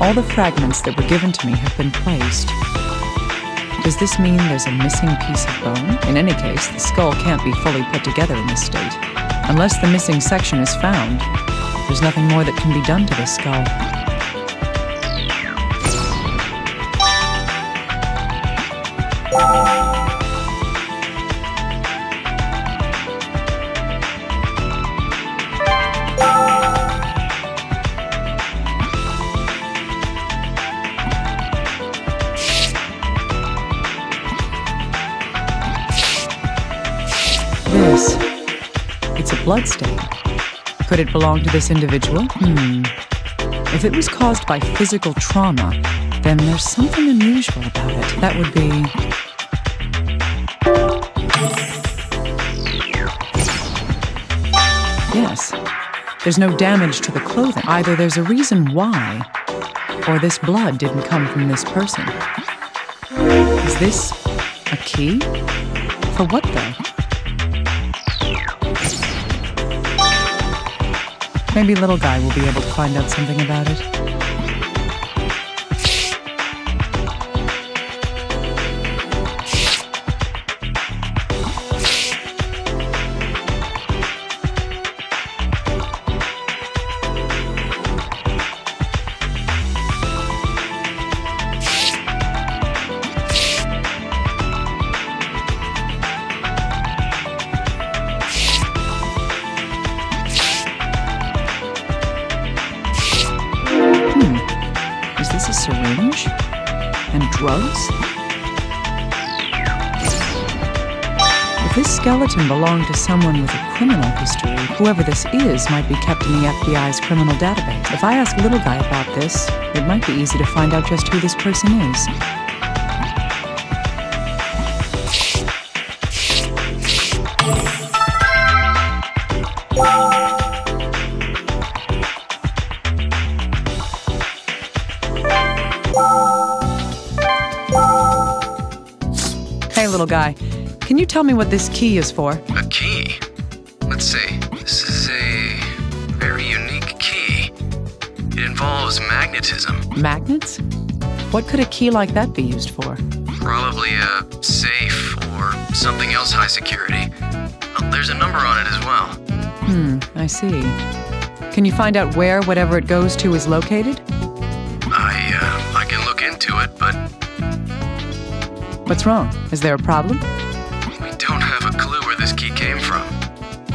All the fragments that were given to me have been placed. Does this mean there's a missing piece of bone? In any case, the skull can't be fully put together in this state. Unless the missing section is found, there's nothing more that can be done to the skull. It's a blood stain. Could it belong to this individual? If it was caused by physical trauma, then there's something unusual about it. That would be... Yes. There's no damage to the clothing. Either there's a reason why, or this blood didn't come from this person. Is this a key? For what, though? Maybe Little Guy will be able to find out something about it. Is this a syringe? And drugs? If this skeleton belonged to someone with a criminal history, whoever this is might be kept in the FBI's criminal database. If I ask Little Guy about this, it might be easy to find out just who this person is. Hey, Little Guy, can you tell me what this key is for? A key? Let's see. This is a very unique key. It involves magnetism. Magnets? What could a key like that be used for? Probably a safe or something else high security. There's a number on it as well. I see. Can you find out where whatever it goes to is located? I can look into it, but What's wrong? Is there a problem? we don't have a clue where this key came from.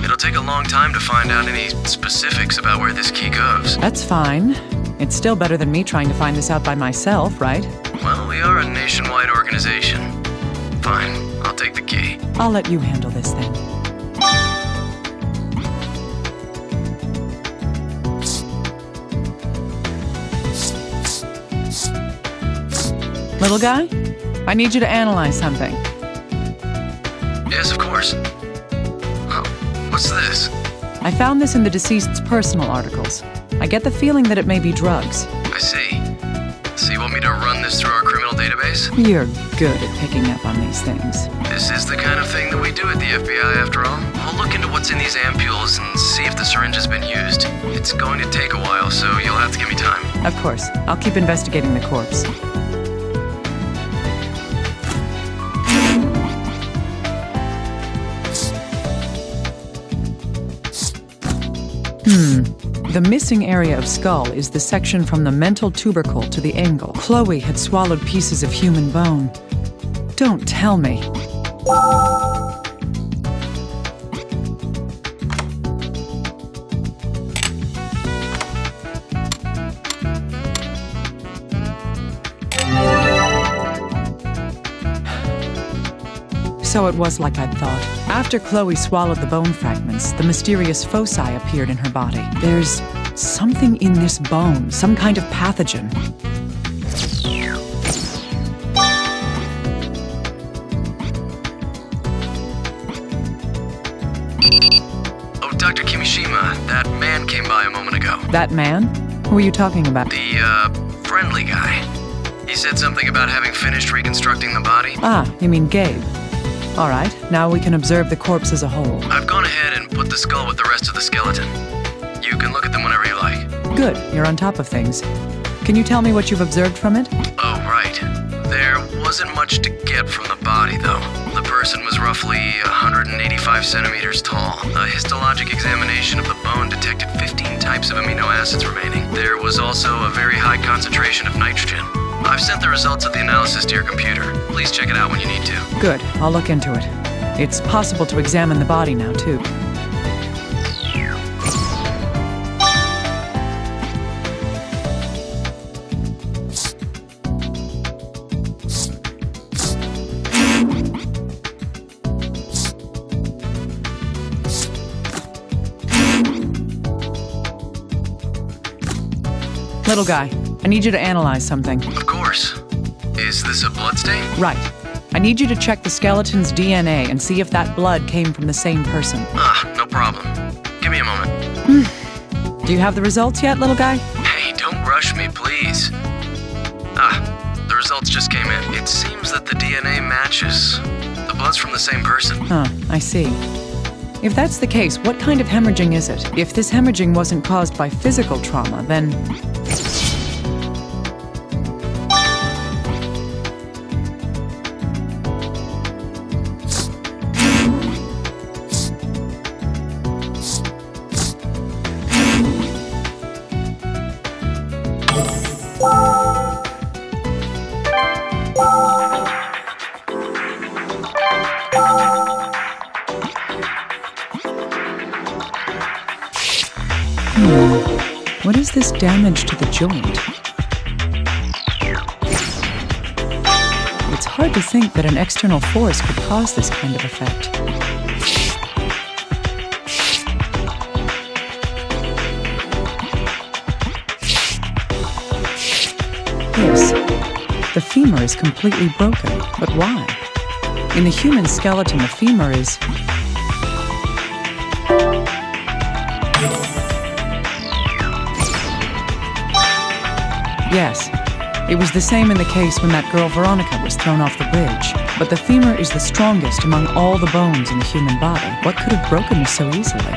It'll take a long time to find out any specifics about where this key goes. That's fine. It's still better than me trying to find this out by myself, right? Well, we are a nationwide organization. Fine, I'll take the key. I'll let you handle this then. Little Guy, I need you to analyze something. Yes, of course. Oh, what's this? I found this in the deceased's personal articles. I get the feeling that it may be drugs. I see. So you want me to run this through our criminal database? You're good at picking up on these things. This is the kind of thing that we do at the FBI, after all. I'll look into what's in these ampules and see if the syringe has been used. It's going to take a while, so you'll have to give me time. Of course. I'll keep investigating the corpse. The missing area of skull is the section from the mental tubercle to the angle. Chloe had swallowed pieces of human bone. Don't tell me. So it was like I'd thought. After Chloe swallowed the bone fragments, the mysterious foci appeared in her body. There's something in this bone, some kind of pathogen. Oh, Dr. Kimishima, that man came by a moment ago. That man? Who are you talking about? The, friendly guy. He said something about having finished reconstructing the body. Ah, you mean Gabe. All right, now we can observe the corpse as a whole. I've gone ahead and put the skull with the rest of the skeleton. You can look at them whenever you like. Good, you're on top of things. Can you tell me what you've observed from it? Oh, right. There wasn't much to get from the body, though. The person was roughly 185 centimeters tall. A histologic examination of the bone detected 15 types of amino acids remaining. There was also a very high concentration of nitrogen. I've sent the results of the analysis to your computer. Please check it out when you need to. Good, I'll look into it. It's possible to examine the body now, too. Little guy, I need you to analyze something. Of course. Is this a bloodstain? Right. I need you to check the skeleton's DNA and see if that blood came from the same person. No problem. Give me a moment. Do you have the results yet, little guy? Hey, don't rush me, please. The results just came in. It seems that the DNA matches. The blood's from the same person. Huh, I see. If that's the case, what kind of hemorrhaging is it? If this hemorrhaging wasn't caused by physical trauma, then... What is this damage to the joint? It's hard to think that an external force could cause this kind of effect. Yes, the femur is completely broken, but why? In the human skeleton, the femur is... Yes, it was the same in the case when that girl Veronica was thrown off the bridge. But the femur is the strongest among all the bones in the human body. What could have broken this so easily?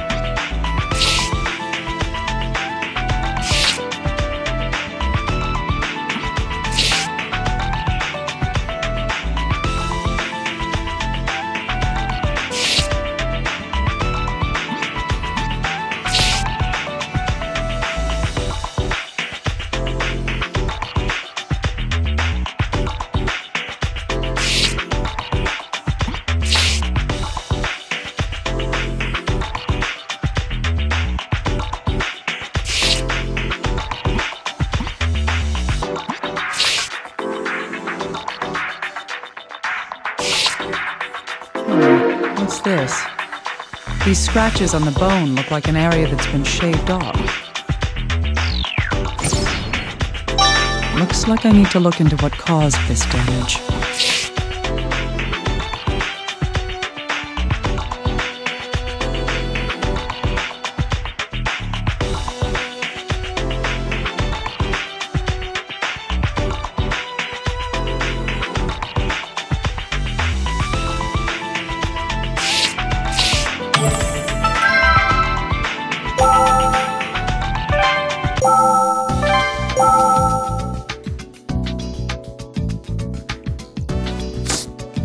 What's this? These scratches on the bone look like an area that's been shaved off. Looks like I need to look into what caused this damage.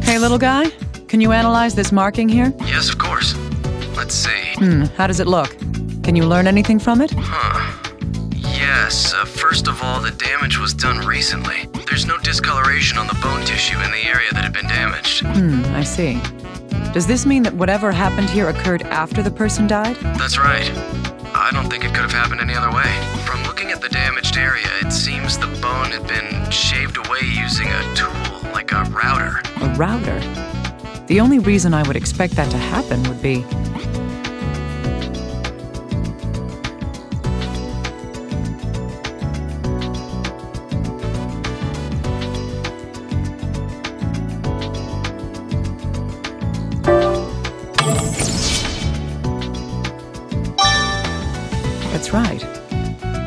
Hey, little guy, can you analyze this marking here? Yes, of course. Let's see. How does it look? Can you learn anything from it? Yes, first of all, the damage was done recently. There's no discoloration on the bone tissue in the area that had been damaged. I see. Does this mean that whatever happened here occurred after the person died? That's right. I don't think it could have happened any other way. From looking at the damaged area, it seems the bone had been shaved away using a tool, like a router. A router? The only reason I would expect that to happen would be... That's right.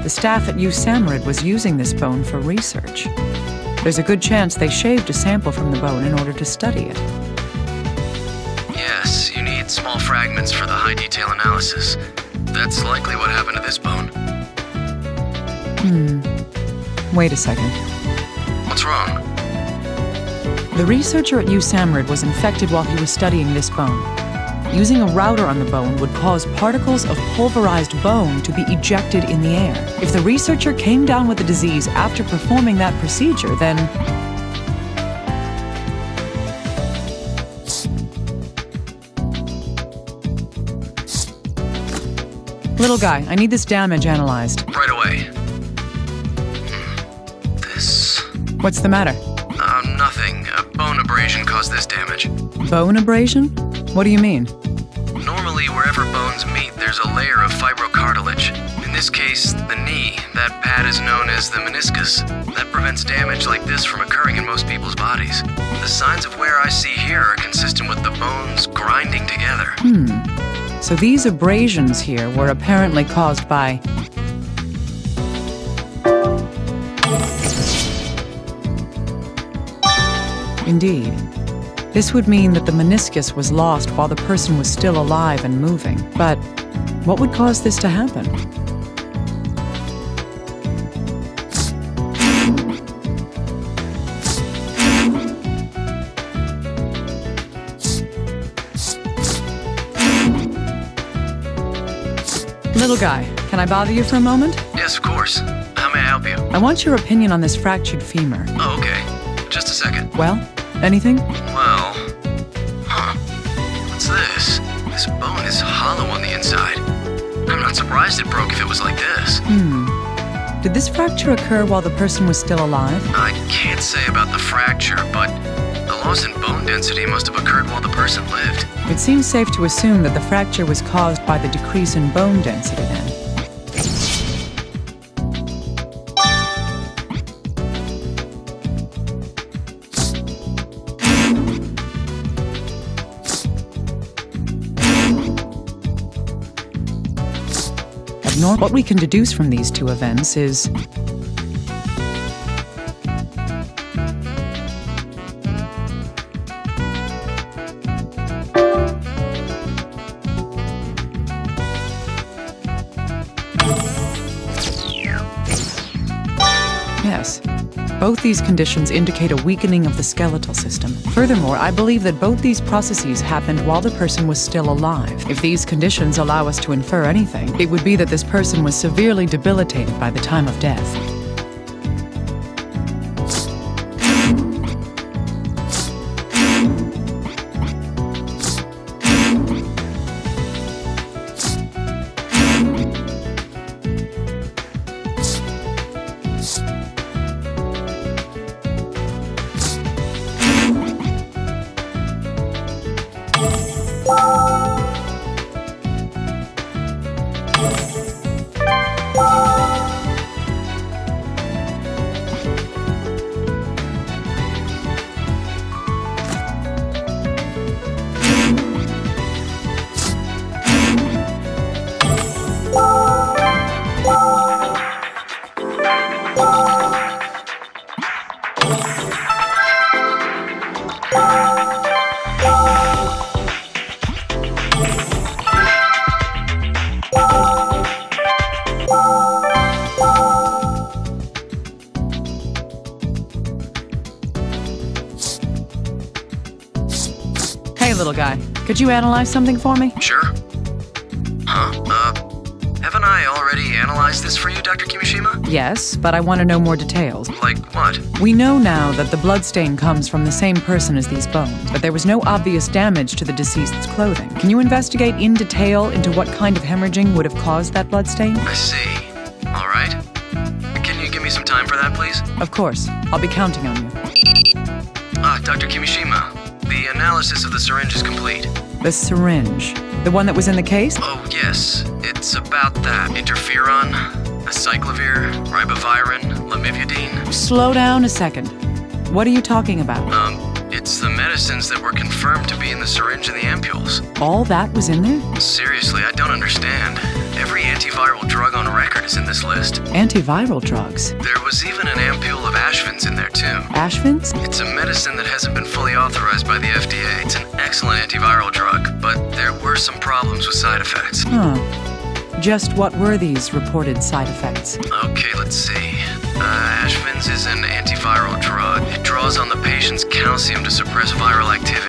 The staff at USAMRIID was using this bone for research. There's a good chance they shaved a sample from the bone in order to study it. Yes, you need small fragments for the high-detail analysis. That's likely what happened to this bone. Wait a second. What's wrong? The researcher at USAMRIID was infected while he was studying this bone. Using a router on the bone would cause particles of pulverized bone to be ejected in the air. If the researcher came down with the disease after performing that procedure, then... Little guy, I need this damage analyzed. Right away. This... What's the matter? Nothing. A bone abrasion caused this damage. Bone abrasion? What do you mean? Normally, wherever bones meet, there's a layer of fibrocartilage. In this case, the knee. That pad is known as the meniscus. That prevents damage like this from occurring in most people's bodies. The signs of wear I see here are consistent with the bones grinding together. So these abrasions here were apparently caused by... Indeed. This would mean that the meniscus was lost while the person was still alive and moving. But what would cause this to happen? Little guy, can I bother you for a moment? Yes, of course. How may I help you? I want your opinion on this fractured femur. Oh, okay. Just a second. Well, anything? Well... What's this? This bone is hollow on the inside. I'm not surprised it broke if it was like this. Did this fracture occur while the person was still alive? I can't say about the fracture, but the loss in bone density must have occurred while the person lived. It seems safe to assume that the fracture was caused by the decrease in bone density then. What we can deduce from these two events is... Yes. Both these conditions indicate a weakening of the skeletal system. Furthermore, I believe that both these processes happened while the person was still alive. If these conditions allow us to infer anything, it would be that this person was severely debilitated by the time of death. Hey, little guy, could you analyze something for me? Sure. Haven't I already analyzed this for you, Dr. Kimishima? Yes, but I want to know more details. Like what? We know now that the bloodstain comes from the same person as these bones, but there was no obvious damage to the deceased's clothing. Can you investigate in detail into what kind of hemorrhaging would have caused that bloodstain? I see. All right. Can you give me some time for that, please? Of course. I'll be counting on you. Dr. Kimishima, the analysis of the syringe is complete. The syringe? The one that was in the case? Oh, yes. It's about that. Interferon, acyclovir, ribavirin, lamivudine. Slow down a second. What are you talking about? It's the medicines that were confirmed to be in the syringe and the ampules. All that was in there? Seriously, I don't understand. Every antiviral drug on record is in this list. Antiviral drugs? There was even an ampule of Ashvins in there, too. Ashvins? It's a medicine that hasn't been fully authorized by the FDA. It's an excellent antiviral drug, but there were some problems with side effects. Just what were these reported side effects? Okay, let's see. Ashvin draws on the patient's calcium to suppress viral activity.